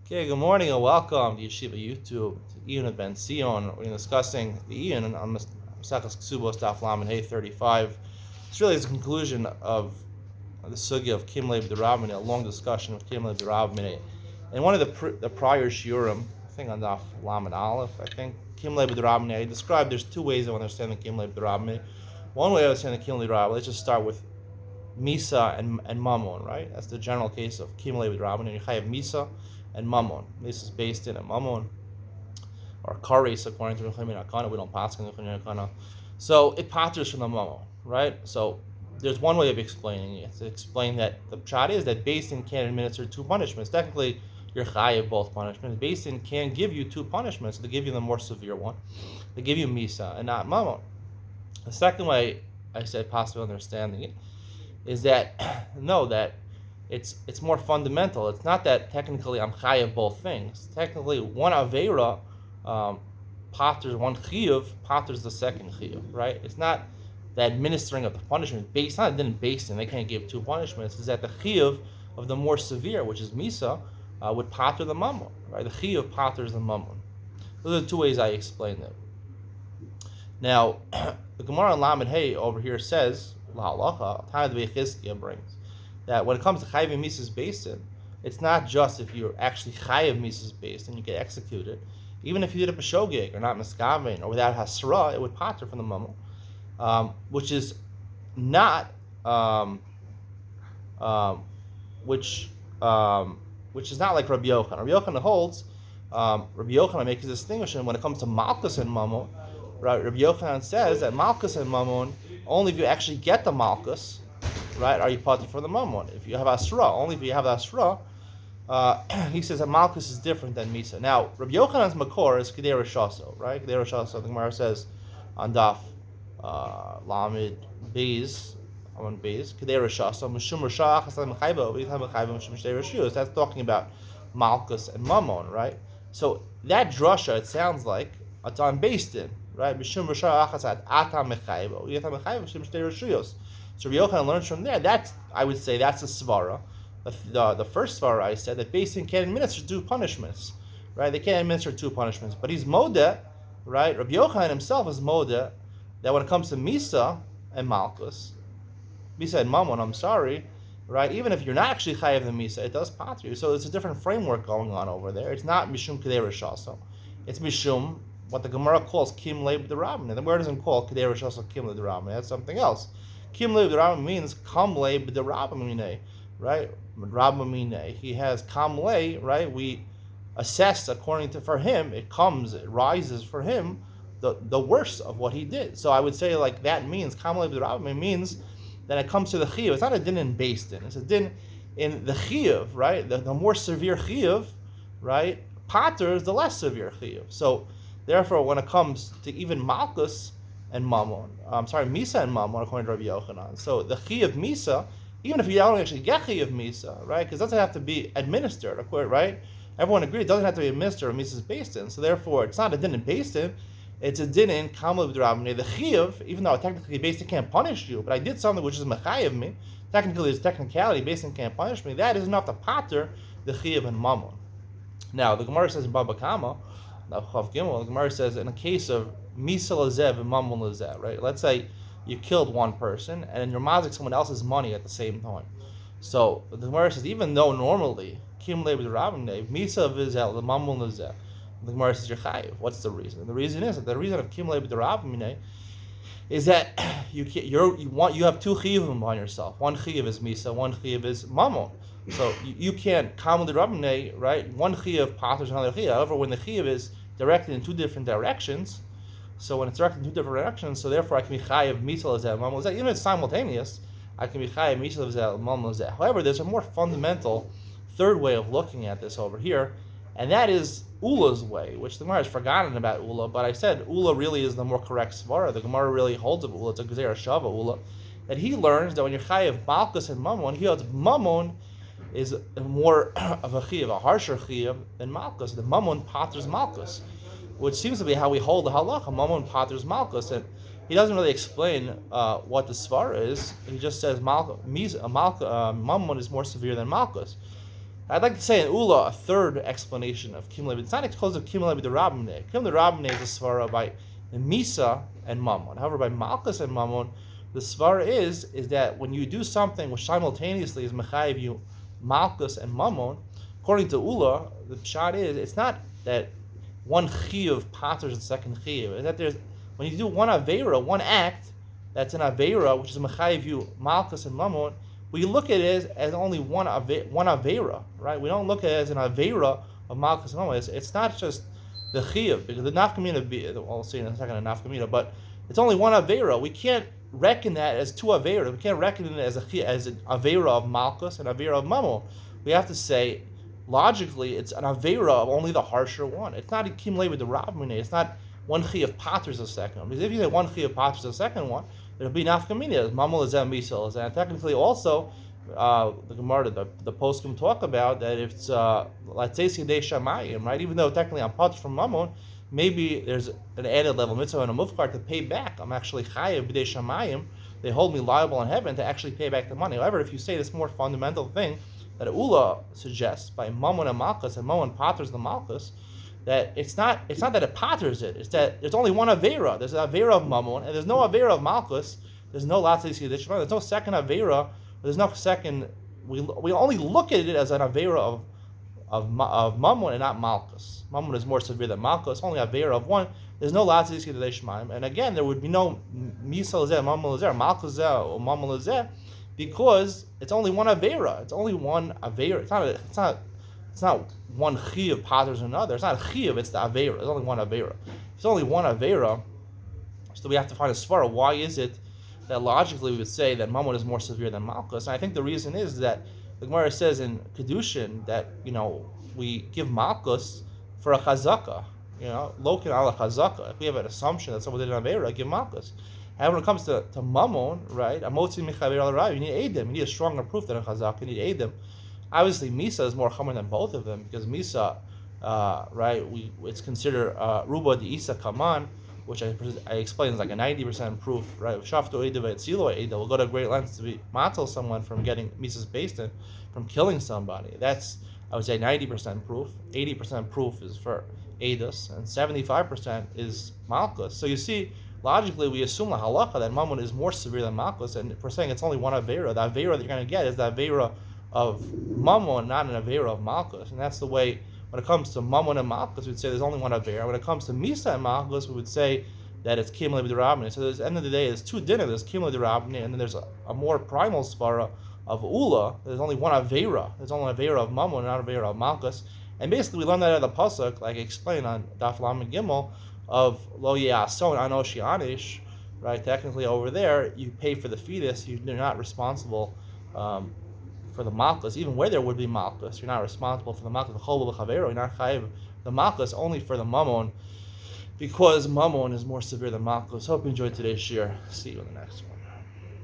Okay, good morning and welcome to Yeshiva YouTube. Iyun and Benzion. We're discussing the Iyun on Masechus Kesubos Daf Lamed Hey 35. It's really the conclusion of the sugya of Kim Leib D'Rabmineh, a long discussion of Kim Leib D'Rabmineh. In one of the prior shiurim, I think on Daf Lamed Aleph, I think Kim Leib D'Rabmineh, I described there's two ways of understanding Kim Leib D'Rabmineh. One way of understanding Kim Leib D'Rabmineh, let's just start with Misa and Mammon, right? That's the general case of Kim Leib D'Rabmineh. You have Misa and Mammon. This is based in a Mammon or Kares according to Nechemia Akana. We don't pass in Nechemia Akana. So it patters from the Mammon, right? So there's one way of explaining it. To explain that the pshat is that Beis Din can administer two punishments. Technically, you're chayiv both punishments. Beis Din can give you two punishments. They give you the more severe one. They give you Misa and not Mammon. The second way I said possibly understanding it is that that it's more fundamental. It's not that technically I'm chayav both things. Technically, one aveira patters one chiyuv, patters the second chiyuv, right? It's not the administering of the punishment. Based on it didn't base in. They can't give two punishments. Is that the chiyuv of the more severe, which is misa, would patter the mammon, right? The chiyuv patters the mammon. Those are the two ways I explained it. Now, the Gemara in Lamed Hey over here says, La halacha, Tanad Bechizkiah brings, that when it comes to chayiv mises basin, it's not just if you're actually chayiv mises basin, you get executed. Even if you did a b'shogeg or not miskaven or without hasra, it would pater from the mammon, which is not which is not like Rabbi Yochanan. Rabbi Yochanan holds. Rabbi Yochanan makes a distinction when it comes to malchus and mammon. Right? Rabbi Yochanan says that malchus and mammon only if you actually get the malchus, right, are you pater for the mammon. If you have asra, only if you have asra, he says that malchus is different than misa. Now, Rabbi Yochanan's makor is kedei rashaso, right? Kedei rashaso. The Gemara says on daf lamed beis, on beis, kedei rashaso mishum rashach asam mechayvo v'yitam mechayvo mishum shtei rashiyos. That's talking about malchus and mammon, right? So that drasha, it sounds like it's on Beis Din, right? Mishum rashach asad atam mechayvo v'yitam mechayvo mishum shtei rashiyos. So Rabbi Yochanan learns from there. That's, I would say, that's the svara. The first svara I said that Beis Din can't administer two punishments, right? They can't administer two punishments, but he's modeh, right? Rabbi Yochanan himself is modeh that when it comes to Misa and Malchus, Misa and Mammon, I'm sorry, right? Even if you're not actually chayav the Misa, it does pater you. So it's a different framework going on over there. It's not Mishum Kedei Rashaso. It's Mishum, what the Gemara calls Kim Leib D'Rabmineh. The word doesn't call Kedei Rashaso Kim Leib D'Rabmineh. That's something else. Kim Leib D'Rabmineh means Kam Leib D'Rabmineh, right? Minei. He has Kam Leib, right? We assess according to, for him, it rises for him the worst of what he did. So I would say like that means Kam Leib D'Rabmineh means that it comes to the chiyuv. It's not a din in Beis Din. It's a din in the chiyuv, right? The more severe chiyuv, right? Pater is the less severe chiyuv. So therefore, when it comes to even malchus and mammon, Misa and mammon, according to Rabbi Yochanan. So the chiyuv Misa, even if you don't actually get chiyuv Misa, right? Because it doesn't have to be administered, right? Everyone agrees it doesn't have to be administered or Misa's Beis Din. So therefore, it's not a din in Beis Din. It's a din in Kam Leib D'Rabmineh. The chiyuv, even though technically Beis Din can't punish you, but I did something which is mechayev me. Technically, there's technicality. Beis Din can't punish me. That is enough to pater the chiyuv and mammon. Now the Gemara says in Baba Kama, the Gemara says in a case of Misa Lazev and Mammon Lazev, right? Let's say you killed one person and then you're mazik someone else's money at the same time. So the Gemara says even though normally Kim Leib D'Rabmineh, Misa Vizel, the Mammon Lazev, the Gemara says you're chayiv. What's the reason? And the reason is that the reason of Kim Leib D'Rabmineh is that you have two chiyuvim on yourself. One chiyuv is Misa, one chiyuv is Mammon. So you can't Kam Leib D'Rabmineh, right? One chiyuv paters another chiyuv. However, when the chiyuv is directed in two different directions, so when it's directed in two different directions, so therefore I can be chayiv Misa Lazev, Mammon Lazev. Even if it's simultaneous, I can be chayiv Misa Lazev, Mammon Lazev. However, there's a more fundamental third way of looking at this over here, and that is Ula's way, which the Gemara has forgotten about Ula, but I said Ula really is the more correct svara. The Gemara really holds of Ula. It's a Gezerah Shava Ula, that he learns that when you're chayiv Malchus and Mammon, he holds Mammon is more of a chiyuv, a harsher chiyuv than Malchus. The Mammon paters Malchus, which seems to be how we hold the halacha. Mammon paters Malchus, and he doesn't really explain what the svara is. He just says Mammon is more severe than Malchus. I'd like to say in Ula a third explanation of Kim Levi. It's not exclusive of Kim Levi the Rabbineh. Kim the Rabbineh is a svara by Misa and Mammon. However, by Malchus and Mammon, the svara is that when you do something which simultaneously is mechayiv you Malchus and Mammon, according to Ula, the pshat is it's not that one chiyuv paters the second chiyuv. It's that there's when you do one avera, one act that's an avera which is mechayiv you Malchus and Mammon. We look at it as only one avera, right? We don't look at it as an avera of Malchus and Mammon. It's not just the chiyuv, because the nafkamina, I'll see in a second a nafkamina, but it's only one avera. We can't reckon that as two avera. We can't reckon it as an avera of Malchus and avera of Mammon. We have to say, logically, it's an avera of only the harsher one. It's not a kim levi the Rabbineh. It's not one chiyuv paters the second one. Because if you say one chiyuv paters the second one, it'll be nafkamina, Mammon lezeh misal lezeh. And technically, also, the Gemara, the poskim talk about that if it's let's say sidei shamayim, right? Even though technically I'm patur from Mammon, maybe there's an added level mitzvah and a mufkar to pay back. I'm actually chayav b'dei shamayim. They hold me liable in heaven to actually pay back the money. However, if you say this more fundamental thing that Ula suggests by Mammon and Malchus, and Mammon paters the Malchus, that it's not that it paters it. It's that there's only one avera. There's an avera of Mammon, and there's no avera of Malchus. There's no latzis yidishma. There's no second avera. There's no second. We only look at it as an avera of Mammon and not Malchus. Mammon is more severe than Malchus. Only avera of one. There's no latzis yidishma. And again, there would be no misal lezeh, Mammon lezeh, Malchus lezeh, or Mammon lezeh, because it's only one avera. It's only one avera. It's not one chiyuv paters another. It's not a chiyuv. It's the avera. There's only one avera. It's only one avera. So we have to find a svara. Why is it that logically we would say that Mammon is more severe than Malchus? And I think the reason is that the Gemara says in Kedushin that we give Malchus for a chazaka. Lokin ala chazaka. If we have an assumption that someone did an avera, give Malchus. And when it comes to Mammon, right, amotzi michaver al rav, you need edim. You need a stronger proof than a chazaka. You need edim. Obviously, Misa is more common than both of them because Misa, right, it's considered Ruba de Isa Kaman, which I explained is like a 90% proof, right? Shafto Eida Ve'etzilo Eida will go to great lengths to be matel someone from getting Misa's based in, from killing somebody. That's, I would say, 90% proof. 80% proof is for Eidos, and 75% is Malchus. So you see, logically, we assume the halacha that Mammon is more severe than Malchus, and if we're saying it's only one avera, the avera that you're going to get is the avera of Mammon, not an avera of Malchus. And that's the way, when it comes to Mammon and Malchus, we'd say there's only one avera. When it comes to Misa and Malchus, we would say that it's Kim Levi Rabbineh. So at the end of the day, there's two dinim. There's Kim Levi Rabbineh, and then there's a more primal svara of Ula. There's only one avera. There's only an avera of Mammon, not an avera of Malchus. And basically, we learned that out of the pasuk, like I explained on Daf Lamed Gimel, of Lo Yason Anoshi Anish. Right? Technically, over there, you pay for the fetus. You're not responsible for the Malchus, even where there would be Malchus. You're not responsible for the Malchus. The Chol B'Chavero, you're not chayiv the Malchus, only for the Mammon, because Mammon is more severe than Malchus. Hope you enjoyed today's shir. See you in the next one.